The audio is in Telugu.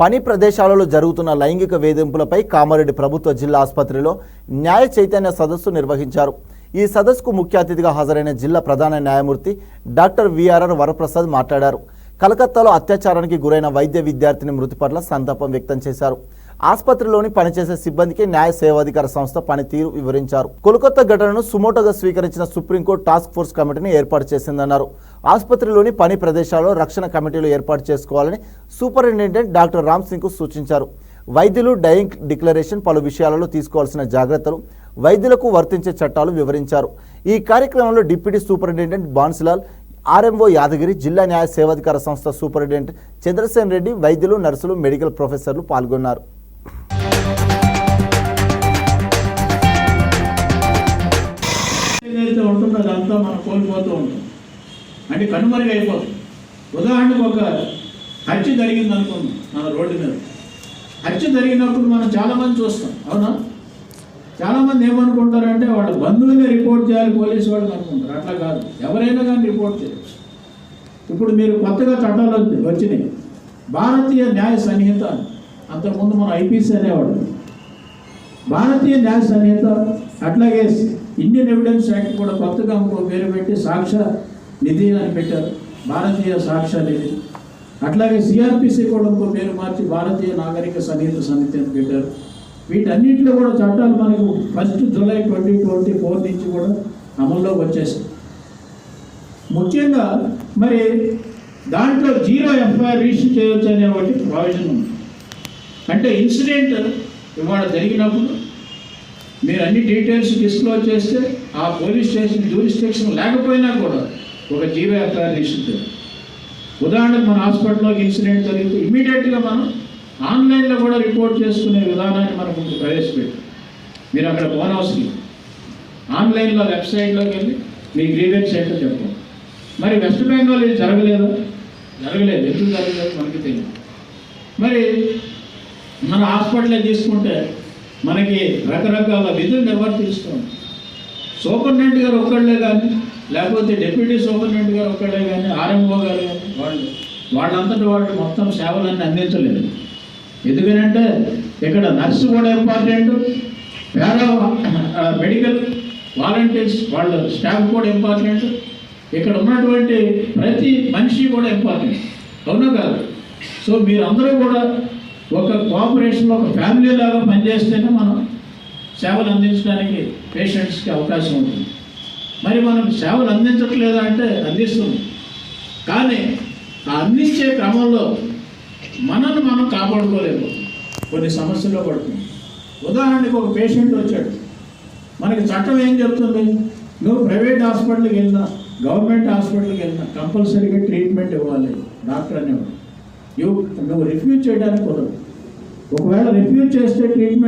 పని ప్రదేశాలలో జరుగుతున్న లైంగిక వేధింపులపై కామారెడ్డి ప్రభుత్వ జిల్లా ఆసుపత్రిలో న్యాయ చైతన్య సదస్సు నిర్వహించారు. ఈ సదస్సుకు ముఖ్య అతిథిగా హాజరైన జిల్లా ప్రధాన న్యాయమూర్తి డాక్టర్ విఆర్ఆర్ వరప్రసాద్ మాట్లాడారు. కలకత్తాలో అత్యాచారానికి గురైన వైద్య విద్యార్థిని మృతి పట్ల సంతాపం వ్యక్తం చేశారు. ఆసుపత్రిలోని పనిచేసే సిబ్బందికి న్యాయ సేవాధికార సంస్థ పనితీరు వివరించారు. కోల్కతా ఘటనను సుమోటోగా స్వీకరించిన సుప్రీంకోర్టు టాస్క్ ఫోర్స్ కమిటీని ఏర్పాటు చేసిందన్నారు. ఆసుపత్రిలోని పని ప్రదేశాల్లో రక్షణ కమిటీలు ఏర్పాటు చేసుకోవాలని సూపరింటెండెంట్ డాక్టర్ రామ్ సింగ్ కు సూచించారు. వైద్యులు డయింగ్ డిక్లరేషన్, పలు విషయాలలో తీసుకోవాల్సిన జాగ్రత్తలు, వైద్యులకు వర్తించే చట్టాలు వివరించారు. ఈ కార్యక్రమంలో deputy superintendent Bansilal, RMO Yadagiri, జిల్లా న్యాయ సేవాధికార సంస్థ సూపరింటెండెంట్ చంద్రసేన్ రెడ్డి, వైద్యులు, నర్సులు, మెడికల్ ప్రొఫెసర్లు పాల్గొన్నారు. ఏదైతే ఉంటుందో అదంతా మనం కోల్పోతూ ఉంటాం, అంటే కనుమరుగైపోతుంది. ఉదాహరణకు ఒక హత్య జరిగింది అనుకుందాం, మన రోడ్డు మీద హత్య జరిగినప్పుడు మనం చాలామంది చూస్తాం, అవునా? చాలామంది ఏమనుకుంటారంటే వాళ్ళ బంధువులే రిపోర్ట్ చేయాలి పోలీసు వాళ్ళకి అనుకుంటారు. అట్లా కాదు, ఎవరైనా కానీ రిపోర్ట్ చేయొచ్చు. ఇప్పుడు మీరు కొత్తగా చట్టాలు వచ్చినాయి, భారతీయ న్యాయ సంహిత, అంతకుముందు మనం ఐపీసీ అనేవాడు, భారతీయ న్యాయ సంహిత, అట్లాగే ఇండియన్ ఎవిడెన్స్ యాక్ట్ కూడా కొత్తగా ఇంకో పేరు పెట్టి సాక్ష్య నిధి అని పెట్టారు, భారతీయ సాక్ష్య నిధి. అట్లాగే సిఆర్పిసి కూడా ఇంకో పేరు మార్చి భారతీయ నాగరిక సంహిత సమితి అని పెట్టారు. వీటన్నింటిలో కూడా చట్టాలు మనకు 1 జూలై 2024 నుంచి కూడా అమల్లోకి వచ్చేసాయి. ముఖ్యంగా మరి దాంట్లో 0 ఎఫ్ఐఆర్ రిజిస్టర్ చేయవచ్చు అనే ఒకటి ప్రావిజన్ ఉంది. అంటే ఇన్సిడెంట్ ఇవాళ జరిగినప్పుడు మీరు అన్ని డీటెయిల్స్ డిస్క్లోజ్ చేస్తే ఆ పోలీస్ స్టేషన్ జ్యూరిస్డిక్షన్ లేకపోయినా కూడా ఒక 0 ఎఫ్ఐఆర్ రిజిస్టర్ చేయాలి. ఉదాహరణకు మన హాస్పిటల్లోకి ఇన్సిడెంట్ జరిగితే ఇమీడియట్గా మనం ఆన్లైన్లో కూడా రిపోర్ట్ చేసుకునే విధానాన్ని మనకు ప్రవేశపెట్టాం. మీరు అక్కడ పోనవసరం, ఆన్లైన్లో వెబ్సైట్లోకి వెళ్ళి మీ గ్రీవెన్స్ ఏంటో చెప్పండి. మరి వెస్ట్ బెంగాల్ ఇది జరగలేదు, ఎందుకు జరగలేదు మనకి తెలియదు. మరి మన హాస్పిటల్లో తీసుకుంటే మనకి రకరకాల విధులు నిర్వర్తిస్తాం. సూపరింటెండెంట్ గారు ఒక్కళ్ళే కానీ, లేకపోతే డిప్యూటీ సూపరింటెండెంట్ గారు ఒక్కళ్ళే కానీ, ఆర్ఎంఓ గారు కానీ వాళ్ళంతటి వాళ్ళు మొత్తం సేవలన్నీ అందించలేదు. ఎందుకనంటే ఇక్కడ నర్సు కూడా ఇంపార్టెంట్, పారా మెడికల్ వాలంటీర్స్ వాళ్ళ స్టాఫ్ కూడా ఇంపార్టెంట్, ఇక్కడ ఉన్నటువంటి ప్రతి మనిషి కూడా ఇంపార్టెంట్, అవునా కాదు? సో మీరందరూ కూడా ఒక కోఆపరేషన్లో ఒక ఫ్యామిలీ లాగా పనిచేస్తేనే మనం సేవలు అందించడానికి పేషెంట్స్కి అవకాశం ఉంటుంది. మరి మనం సేవలు అందించట్లేదా అంటే అందిస్తుంది, కానీ ఆ అందించే క్రమంలో మనల్ని మనం కాపాడుకోలేము, కొన్ని సమస్యల్లో పడుతుంది. ఉదాహరణకు ఒక పేషెంట్ వచ్చాడు, మనకి చట్టం ఏం చెప్తుంది? నువ్వు ప్రైవేట్ హాస్పిటల్కి వెళ్ళినా, గవర్నమెంట్ హాస్పిటల్కి వెళ్ళినా కంపల్సరీగా ట్రీట్మెంట్ ఇవ్వాలి డాక్టర్ అనేవాడు. నువ్వు రిఫ్యూజ్ చేయడానికి కుదరదు. ఒకవేళ రిఫ్యూజ్ చేస్తే ట్రీట్మెంట్